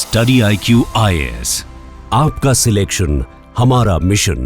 Study IQ IAS, आपका selection हमारा mission.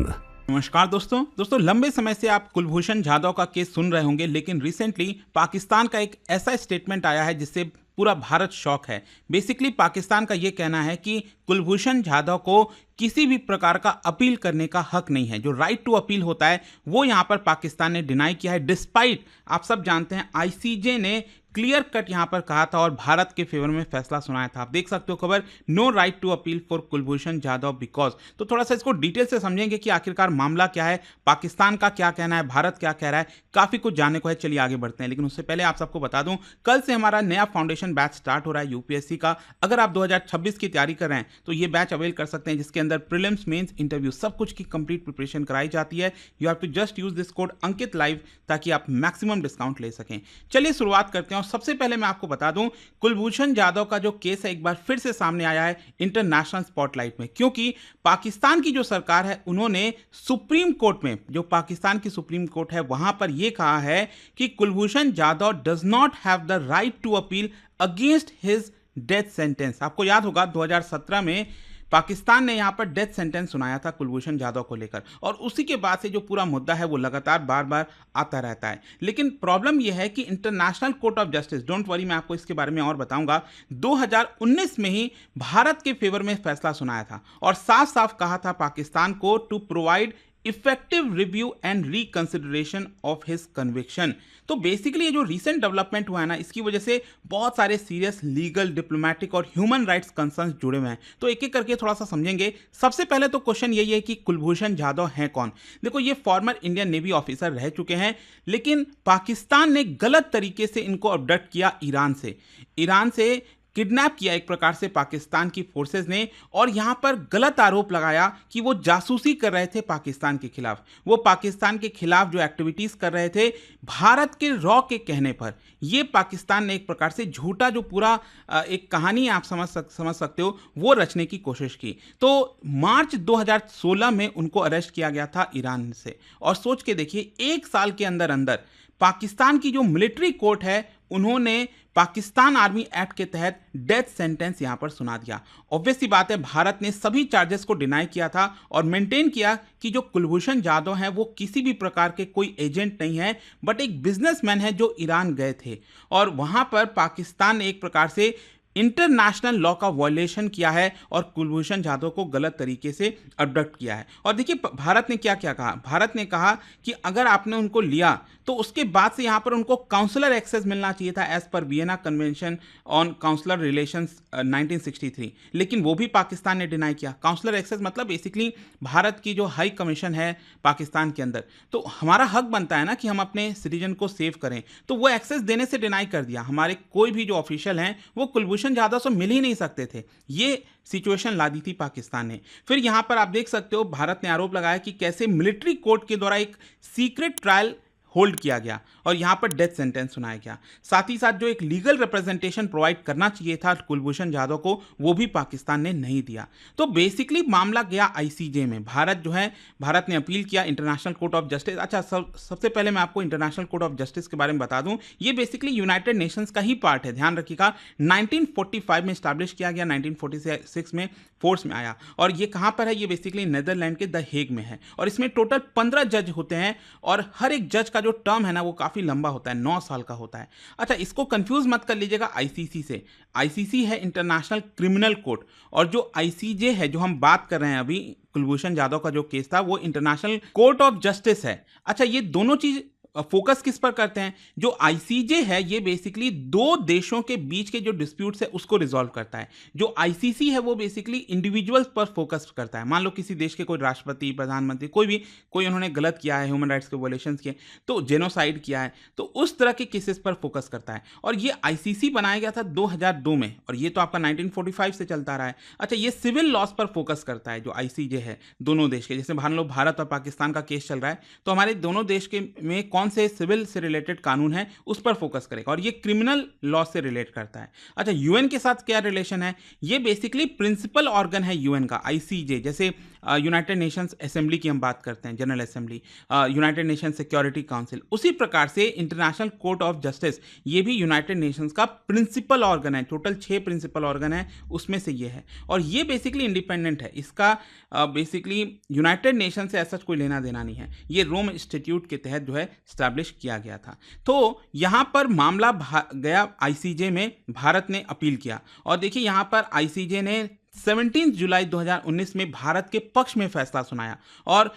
नमस्कार दोस्तों लंबे समय से आप कुलभूषण जाधव का केस सुन रहे होंगे, लेकिन रिसेंटली पाकिस्तान का एक ऐसा स्टेटमेंट आया है जिससे पूरा भारत शॉक है। बेसिकली पाकिस्तान का ये कहना है कि कुलभूषण जाधव को किसी भी प्रकार का अपील करने का हक नहीं है। जो राइट टू अपील होता है वो यहाँ पर पाकिस्तान ने डिनाई किया है, डिस्पाइट आप सब जानते हैं ICJ ने क्लियर कट यहाँ पर कहा था और भारत के फेवर में फैसला सुनाया था। आप देख सकते हो खबर, no right to appeal for Kulbhushan Jadhav because. तो थोड़ा सा इसको डिटेल से समझेंगे कि आखिरकार मामला क्या है, पाकिस्तान का क्या कहना है, भारत क्या कह रहा है, काफी कुछ जानने को है। चलिए आगे बढ़ते हैं, लेकिन उससे पहले आप सबको बता दूं, कल से हमारा नया फाउंडेशन बैच स्टार्ट हो रहा है UPSC का। अगर आप 2026 की तैयारी कर रहे हैं तो ये बैच अवेल कर सकते हैं, जिसके अंदर प्रीलिम्स, मेंस, इंटरव्यू सब कुछ की कंप्लीट प्रिपरेशन कराई जाती है। You have to just use this code Ankit live ताकि आप मैक्सिमम डिस्काउंट ले सकें। चलिए शुरुआत करते हैं और सबसे पहले मैं आपको बता दूं, कुलभूषण जाधव का जो केस है एक बार फिर से सामने आया है इंटरनेशनल स्पॉटलाइट में, क्योंकि पाकिस्तान की जो सरकार है उन्होंने सुप्रीम कोर्ट में, जो पाकिस्तान की सुप्रीम कोर्ट है, वहां पर यह कहा है कि Kulbhushan Jadhav does not have the right to appeal against his death sentence. आपको याद होगा 2017 में पाकिस्तान ने यहां पर डेथ सेंटेंस सुनाया था कुलभूषण जाधव को लेकर, और उसी के बाद से जो पूरा मुद्दा है वो लगातार बार बार आता रहता है। लेकिन प्रॉब्लम यह है कि international court of justice, don't worry मैं आपको इसके बारे में और बताऊंगा, 2019 में ही भारत के फेवर में फैसला सुनाया था और साफ साफ कहा था पाकिस्तान को to provide effective review and reconsideration of his conviction. तो बेसिकली ये जो रीसेंट डेवलपमेंट हुआ है ना, इसकी वजह से बहुत सारे सीरियस लीगल, डिप्लोमेटिक और ह्यूमन राइट्स कंसर्न्स जुड़े हुए हैं। तो एक एक करके थोड़ा सा समझेंगे। सबसे पहले तो क्वेश्चन यही है कि कुलभूषण जाधव हैं कौन। देखो, ये फॉर्मर इंडियन नेवी ऑफिसर रह चुके हैं, लेकिन पाकिस्तान ने गलत तरीके से इनको अबडक्ट किया ईरान से किडनैप किया एक प्रकार से पाकिस्तान की फोर्सेस ने, और यहां पर गलत आरोप लगाया कि वो जासूसी कर रहे थे पाकिस्तान के खिलाफ। वो पाकिस्तान के खिलाफ जो एक्टिविटीज कर रहे थे भारत के रॉ के कहने पर, ये पाकिस्तान ने एक प्रकार से झूठा जो पूरा एक कहानी आप समझ सकते हो वो रचने की कोशिश की। तो मार्च 2016 में उनको अरेस्ट किया गया था ईरान से, और सोच के देखिए 1 साल के अंदर अंदर पाकिस्तान की जो मिलिट्री कोर्ट है उन्होंने पाकिस्तान आर्मी एक्ट के तहत डेथ सेंटेंस यहां पर सुना दिया। ऑब्वियस सी बात है, भारत ने सभी चार्जेस को डिनाई किया था और मेंटेन किया कि जो कुलभूषण जाधव हैं वो किसी भी प्रकार के कोई एजेंट नहीं है, बट एक बिजनेसमैन है जो ईरान गए थे, और वहां पर पाकिस्तान ने एक प्रकार से इंटरनेशनल लॉ का वायलेशन किया है और कुलभूषण जाधव को गलत तरीके से अबडक्ट किया है। और देखिए भारत ने क्या क्या कहा, भारत ने कहा कि अगर आपने उनको लिया तो उसके बाद से यहाँ पर उनको काउंसलर एक्सेस मिलना चाहिए था as per Vienna Convention on consular relations 1963, लेकिन वो भी पाकिस्तान ने डिनाई किया। काउंसलर एक्सेस मतलब बेसिकली भारत की जो हाई कमीशन है पाकिस्तान के अंदर, तो हमारा हक बनता है ना कि हम अपने सिटीजन को सेव करें, तो वो एक्सेस देने से डिनाई कर दिया। हमारे कोई भी जो ऑफिशियल हैं वो कुलभूषण जाधव से मिल ही नहीं सकते थे, ये सिचुएशन ला दी थी पाकिस्तान ने। फिर यहां पर आप देख सकते हो भारत ने आरोप लगाया कि कैसे मिलिट्री कोर्ट के द्वारा एक सीक्रेट ट्रायल होल्ड किया गया और यहां पर डेथ सेंटेंस सुनाया गया। साथ ही साथ जो एक लीगल रिप्रेजेंटेशन प्रोवाइड करना चाहिए था कुलभूषण जाधव को, वो भी पाकिस्तान ने नहीं दिया। तो बेसिकली मामला गया ICJ में। भारत ने अपील किया इंटरनेशनल कोर्ट ऑफ जस्टिस। अच्छा, सबसे पहले मैं आपको इंटरनेशनल कोर्ट ऑफ जस्टिस के बारे में बता दूं, ये बेसिकली यूनाइटेड नेशंस का ही पार्ट है, ध्यान रखिएगा। 1945 में स्टैब्लिश किया गया, 1946 में फोर्स में आया, और ये कहां पर है, ये बेसिकली नीदरलैंड के द हेग में है, और इसमें टोटल 15 जज होते हैं, और हर एक जज का जो टर्म है ना वो काफी लंबा होता है, 9 साल का होता है। अच्छा, इसको कंफ्यूज मत कर लीजिएगा ICC से। ICC है इंटरनेशनल क्रिमिनल कोर्ट, और जो ICJ है जो हम बात कर रहे हैं अभी, कुलभूषण जाधव का जो केस था, वो इंटरनेशनल कोर्ट ऑफ जस्टिस है। अच्छा, ये दोनों चीज फोकस किस पर करते हैं, जो ICJ है ये बेसिकली 2 देशों के बीच के जो डिस्प्यूट्स है उसको रिजॉल्व करता है। जो ICC है वो बेसिकली इंडिविजुअल्स पर फोकस करता है। मान लो किसी देश के कोई राष्ट्रपति, प्रधानमंत्री, कोई उन्होंने गलत किया है, ह्यूमन राइट्स के वायलेशंस किए, तो जेनोसाइड किया है, तो उस तरह के केसेस पर फोकस करता है। और ये ICC बनाया गया था 2002 में, और ये तो आपका 1945 से चलता रहा है। अच्छा, ये सिविल लॉस पर फोकस करता है जो ICJ है दोनों देश के। जैसे मान लो भारत और पाकिस्तान का केस चल रहा है, तो हमारे दोनों देश के में कौन से सिविल से रिलेटेड कानून है उस पर फोकस करेगा, और ये क्रिमिनल लॉ से रिलेट करता है। अच्छा, यूएन के साथ क्या रिलेशन है? ये बेसिकली प्रिंसिपल ऑर्गन है यूएन का, आईसीजे, जैसे यूनाइटेड नेशंस असेंबली की हम बात करते हैं, general assembly, United nation security council, उसी प्रकार से इंटरनेशनल कोर्ट ऑफ जस्टिस ये भी यूनाइटेड नेशंस का प्रिंसिपल ऑर्गन है। टोटल 6 प्रिंसिपल ऑर्गन है, उसमें से ये है, और ये बेसिकली इंडिपेंडेंट है। इसका बेसिकली यूनाइटेड नेशन से ऐसा कोई लेना देना नहीं है। ये रोम इंस्टीट्यूट के तहत जो है स्टैब्लिश किया गया था। तो यहाँ पर मामला गया आईसीजे में, भारत ने अपील किया, और देखिए यहाँ पर आईसीजे ने 17 जुलाई 2019 में भारत के पक्ष में फैसला सुनाया और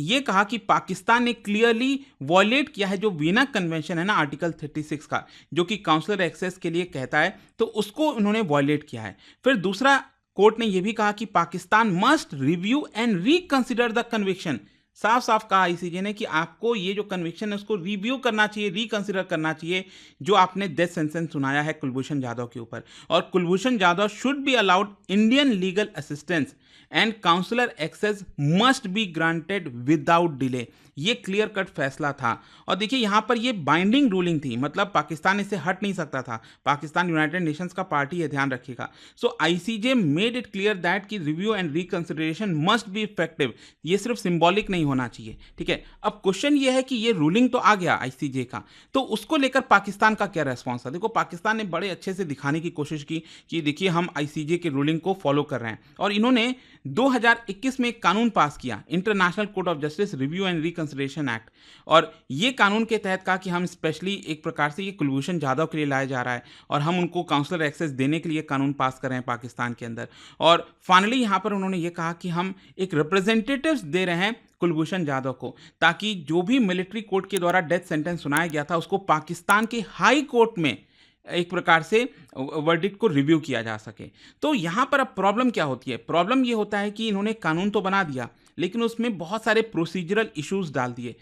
ये कहा कि पाकिस्तान ने क्लियरली वॉयलेट किया है जो वीना कन्वेंशन है ना, आर्टिकल 36 का, जो कि काउंसलर एक्सेस के लिए कहता है, तो उसको उन्होंने वॉयलेट किया है। फिर दूसरा, कोर्ट ने यह भी कहा कि Pakistan must review and reconsider the conviction. साफ साफ कहा आईसीजे ने कि आपको ये जो कन्विक्शन है उसको रिव्यू करना चाहिए, रिकंसिडर करना चाहिए, जो आपने डेथ सेंटेंस सुनाया है कुलभूषण जाधव के ऊपर, और Kulbhushan Jadhav should be allowed Indian legal assistance and consular access must be granted without delay. ये क्लियर कट फैसला था, और देखिए यहाँ पर ये बाइंडिंग रूलिंग थी, मतलब पाकिस्तान इससे हट नहीं सकता था। पाकिस्तान यूनाइटेड नेशंस का पार्टी है, ध्यान रखिएगा। So ICJ made it clear that कि review and reconsideration must be effective, ये सिर्फ सिंबॉलिक नहीं होना चाहिए, ठीक है। अब क्वेश्चन ये है कि ये रूलिंग तो आ गया आईसीजे का, तो उसको लेकर पाकिस्तान का क्या रेस्पॉन्स था? देखो, पाकिस्तान ने बड़े अच्छे से दिखाने की कोशिश की कि देखिए हम आईसीजे के रूलिंग को फॉलो कर रहे हैं, और इन्होंने 2021 में एक कानून पास किया, international court of justice review and reconsideration act, और ये कानून के तहत कहा कि हम स्पेशली एक प्रकार से ये कुलभूषण जाधव के लिए लाया जा रहा है, और हम उनको काउंसलर एक्सेस देने के लिए कानून पास कर रहे हैं पाकिस्तान के अंदर। और फाइनली यहाँ पर उन्होंने ये कहा कि हम एक रिप्रेजेंटेटिव्स दे रहे हैं कुलभूषण जाधव को, ताकि जो भी मिलिट्री कोर्ट के द्वारा डेथ सेंटेंस सुनाया गया था उसको पाकिस्तान के हाई कोर्ट में एक प्रकार से वर्डिक्ट को रिव्यू किया जा सके। तो यहाँ पर अब प्रॉब्लम क्या होती है? प्रॉब्लम ये होता है कि इन्होंने कानून तो बना दिया, लेकिन उसमें बहुत सारे प्रोसीजरल इश्यूज डाल दिए,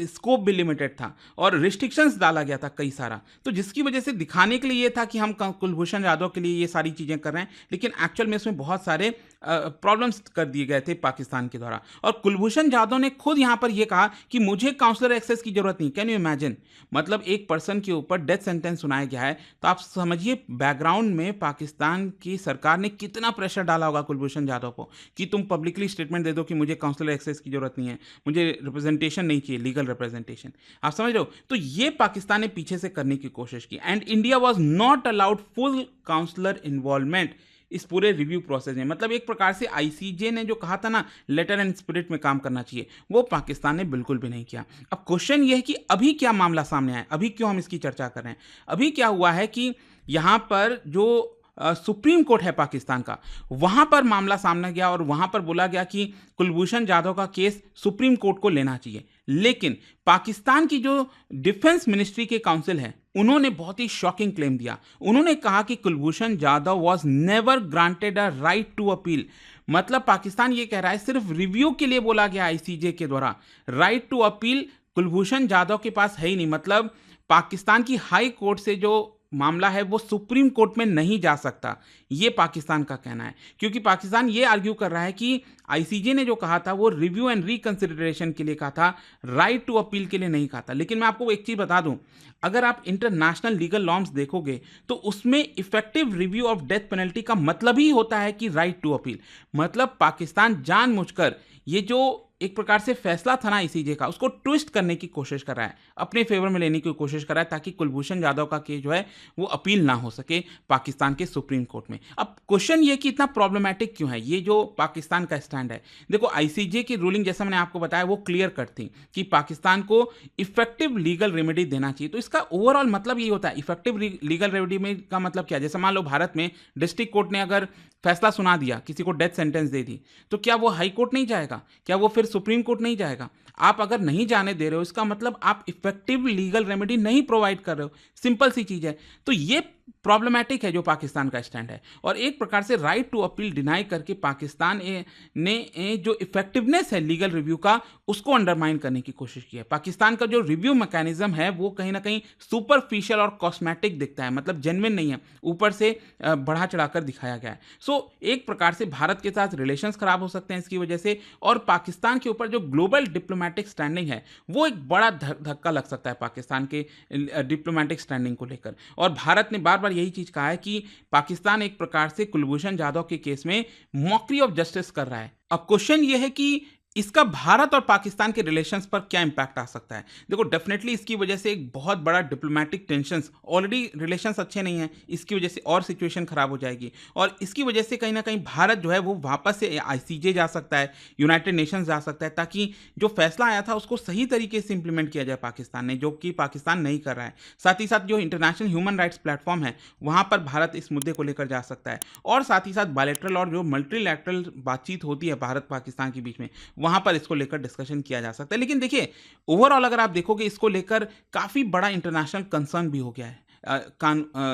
स्कोप भी लिमिटेड था और रिस्ट्रिक्शंस डाला गया था कई सारा, तो जिसकी वजह से दिखाने के लिए ये था कि हम कुलभूषण जाधव के लिए ये सारी चीज़ें कर रहे हैं, लेकिन एक्चुअल में इसमें बहुत सारे प्रॉब्लम्स कर दिए गए थे पाकिस्तान के द्वारा। और कुलभूषण जाधव ने खुद यहाँ पर यह कहा कि मुझे काउंसलर एक्सेस की जरूरत नहीं। कैन यू इमेजिन, मतलब एक पर्सन के ऊपर डेथ सेंटेंस सुनाया गया है, तो आप समझिए बैकग्राउंड में पाकिस्तान की सरकार ने कितना प्रेशर डाला होगा कुलभूषण जाधव को कि तुम पब्लिकली स्टेटमेंट दे दो कि मुझे काउंसलर एक्सेस की जरूरत नहीं है, मुझे रिप्रेजेंटेशन नहीं चाहिए, लीगल रिप्रेजेंटेशन। आप समझ रहे हो? तो ये पाकिस्तान ने पीछे से करने की कोशिश की, and India was not allowed full consular involvement इस पूरे रिव्यू प्रोसेस में। मतलब एक प्रकार से आईसीजे ने जो कहा था ना, लेटर एंड स्पिरिट में काम करना चाहिए, वो पाकिस्तान ने बिल्कुल भी नहीं किया। अब क्वेश्चन ये है कि अभी क्या मामला सामने आया, अभी क्यों हम इसकी चर्चा कर रहे हैं? अभी क्या हुआ है कि यहाँ पर जो सुप्रीम कोर्ट है पाकिस्तान का, वहां पर मामला सामने गया और वहां पर बोला गया कि कुलभूषण जाधव का केस सुप्रीम कोर्ट को लेना चाहिए। लेकिन पाकिस्तान की जो डिफेंस मिनिस्ट्री के काउंसिल है, उन्होंने बहुत ही शॉकिंग क्लेम दिया। उन्होंने कहा कि Kulbhushan Jadhav was never granted a right to appeal. मतलब पाकिस्तान ये कह रहा है सिर्फ रिव्यू के लिए बोला गया आईसीजे के द्वारा, right to appeal Kulbhushan Jadhav के पास है ही नहीं। मतलब पाकिस्तान की हाई कोर्ट से जो मामला है वो सुप्रीम कोर्ट में नहीं जा सकता, ये पाकिस्तान का कहना है। क्योंकि पाकिस्तान ये आर्ग्यू कर रहा है कि आईसीजे ने जो कहा था वो रिव्यू एंड रिकंसिडरेशन के लिए कहा था, राइट टू अपील के लिए नहीं कहा था। लेकिन मैं आपको एक चीज बता दूं, अगर आप इंटरनेशनल लीगल नॉर्म्स देखोगे तो उसमें effective review of death penalty का मतलब ही होता है कि राइट टू अपील। मतलब पाकिस्तान जानबूझकर ये जो एक प्रकार से फैसला था ना आईसीजे का, उसको ट्विस्ट करने की कोशिश कर रहा है, अपने फेवर में लेने की कोशिश कर रहा है, ताकि कुलभूषण जाधव का केस जो है वो अपील ना हो सके पाकिस्तान के सुप्रीम कोर्ट में। अब क्वेश्चन ये कि इतना प्रॉब्लमैटिक क्यों है ये जो पाकिस्तान का स्टैंड है? देखो, आईसीजे की रूलिंग जैसा मैंने आपको बताया वो क्लियर कट थी कि पाकिस्तान को इफेक्टिव लीगल रेमेडी देना चाहिए। तो इसका ओवरऑल मतलब ये होता है, इफेक्टिव लीगल रेमेडी में का मतलब क्या? जैसे मान लो भारत में डिस्ट्रिक्ट कोर्ट ने अगर फैसला सुना दिया, किसी को डेथ सेंटेंस दे दी, तो क्या वो हाई कोर्ट नहीं जाएगा? क्या वो फिर सुप्रीम कोर्ट नहीं जाएगा? आप अगर नहीं जाने दे रहे हो, इसका मतलब आप इफेक्टिव लीगल रेमेडी नहीं प्रोवाइड कर रहे हो। सिंपल सी चीज है। तो ये प्रॉब्लमैटिक है जो पाकिस्तान का स्टैंड है, और एक प्रकार से राइट टू अपील डिनाई करके पाकिस्तान ने जो इफेक्टिवनेस है लीगल रिव्यू का उसको अंडरमाइन करने की कोशिश की है। पाकिस्तान का जो रिव्यू मैकेनिज्म है वो कहीं ना कहीं सुपरफिशियल और कॉस्मेटिक दिखता है, मतलब जेन्युइन नहीं है, ऊपर से बढ़ा चढ़ाकर दिखाया गया है। सो एक प्रकार से भारत के साथ रिलेशंस खराब हो सकते हैं इसकी वजह से, और पाकिस्तान के ऊपर जो ग्लोबल डिप्लोमेटिक स्टैंडिंग है वो एक बड़ा धक्का लग सकता है पाकिस्तान के डिप्लोमेटिक स्टैंडिंग को लेकर। और भारत ने बार बार यही चीज कहा है कि पाकिस्तान एक प्रकार से कुलभूषण जाधव के केस में मॉकरी ऑफ जस्टिस कर रहा है। अब क्वेश्चन ये है कि इसका भारत और पाकिस्तान के रिलेशंस पर क्या इंपैक्ट आ सकता है। देखो, डेफिनेटली इसकी वजह से एक बहुत बड़ा डिप्लोमेटिक टेंशंस, ऑलरेडी रिलेशंस अच्छे नहीं हैं, इसकी वजह से और सिचुएशन खराब हो जाएगी, और इसकी वजह से कहीं ना कहीं भारत जो है वो वापस से आईसीजे जा सकता है, यूनाइटेड नेशंस जा सकता है, ताकि जो फैसला आया था उसको सही तरीके से इंप्लीमेंट किया जाए पाकिस्तान ने, जो कि पाकिस्तान नहीं कर रहा है। साथ ही साथ जो इंटरनेशनल ह्यूमन राइट्स प्लेटफॉर्म है वहां पर भारत इस मुद्दे को लेकर जा सकता है, और साथ ही साथ बायलैटरल और जो मल्टीलैटरल बातचीत होती है भारत पाकिस्तान के बीच में, वहां पर इसको लेकर डिस्कशन किया जा सकता है। लेकिन देखिए, ओवरऑल अगर आप देखोगे इसको लेकर काफी बड़ा इंटरनेशनल कंसर्न भी हो गया है,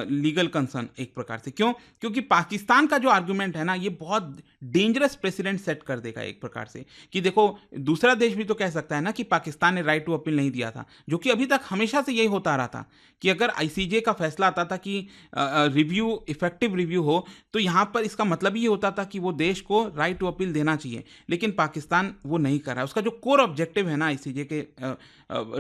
लीगल कंसर्न एक प्रकार से। क्यों? क्योंकि पाकिस्तान का जो आर्गुमेंट है ना, ये बहुत डेंजरस प्रेसिडेंट सेट कर देगा एक प्रकार से, कि देखो दूसरा देश भी तो कह सकता है ना कि पाकिस्तान ने राइट टू अपील नहीं दिया था, जो कि अभी तक हमेशा से यही होता रहा था कि अगर आईसीजे का फैसला आता था कि रिव्यू इफेक्टिव रिव्यू हो, तो यहाँ पर इसका मतलब ये होता था कि वो देश को राइट टू अपील देना चाहिए, लेकिन पाकिस्तान वो नहीं कर रहा है। उसका जो कोर ऑब्जेक्टिव है ना आईसीजे के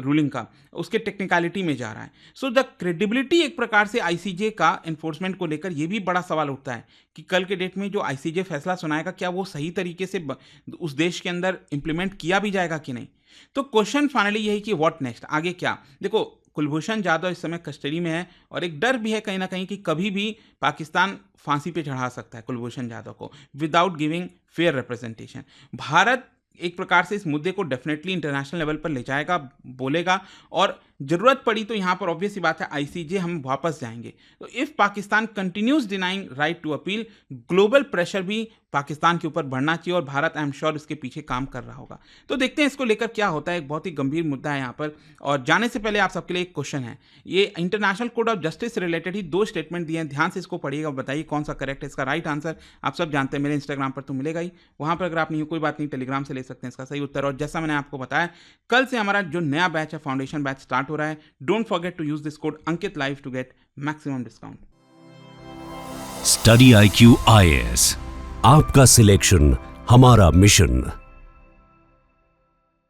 रूलिंग का, उसके टेक्निकलिटी में जा रहा है। सो द क्रेडिबिलिटी एक प्रकार से आईसीजे का एनफोर्समेंट को लेकर ये भी बड़ा सवाल उठता है कि कल के डेट में जो आईसीजे फैसला सुनाएगा क्या वो सही तरीके से उस देश के अंदर इंप्लीमेंट किया भी जाएगा कि नहीं। तो क्वेश्चन फाइनली यही कि व्हाट नेक्स्ट, आगे क्या। देखो, कुलभूषण जाधव इस समय कस्टडी में है, और एक डर भी है कहीं ना कहीं कि कभी भी पाकिस्तान फांसी पे चढ़ा सकता है कुलभूषण जाधव को without giving fair representation. Bharat एक प्रकार से इस मुद्दे को डेफिनेटली इंटरनेशनल लेवल पर ले जाएगा, बोलेगा, और जरूरत पड़ी तो यहाँ पर ऑब्वियस सी बात है आईसीजे हम वापस जाएंगे। तो if Pakistan continues denying right to appeal, global pressure भी पाकिस्तान के ऊपर बढ़ना चाहिए, और भारत आई एम श्योर इसके पीछे काम कर रहा होगा। तो देखते हैं इसको लेकर क्या होता है, एक बहुत ही गंभीर मुद्दा है यहाँ पर। और जाने से पहले आप सबके लिए एक क्वेश्चन है, ये इंटरनेशनल कोड ऑफ जस्टिस से रिलेटेड ही 2 स्टेटमेंट दिए हैं, ध्यान से इसको पढ़िएगा, बताइए कौन सा करेक्ट है। इसका राइट आंसर आप सब जानते हैं, मेरे इंस्टाग्राम पर तो मिलेगा ही, वहाँ पर अगर आप नहीं हो कोई बात नहीं, टेलीग्राम से ले सकते हैं इसका सही उत्तर। और जैसा मैंने आपको बताया, कल से हमारा जो नया बैच है, फाउंडेशन बैच स्टार्ट हो रहा है। Don't forget to use this code Ankit live to get maximum discount. Study IQ IAS, आपका सिलेक्शन हमारा मिशन।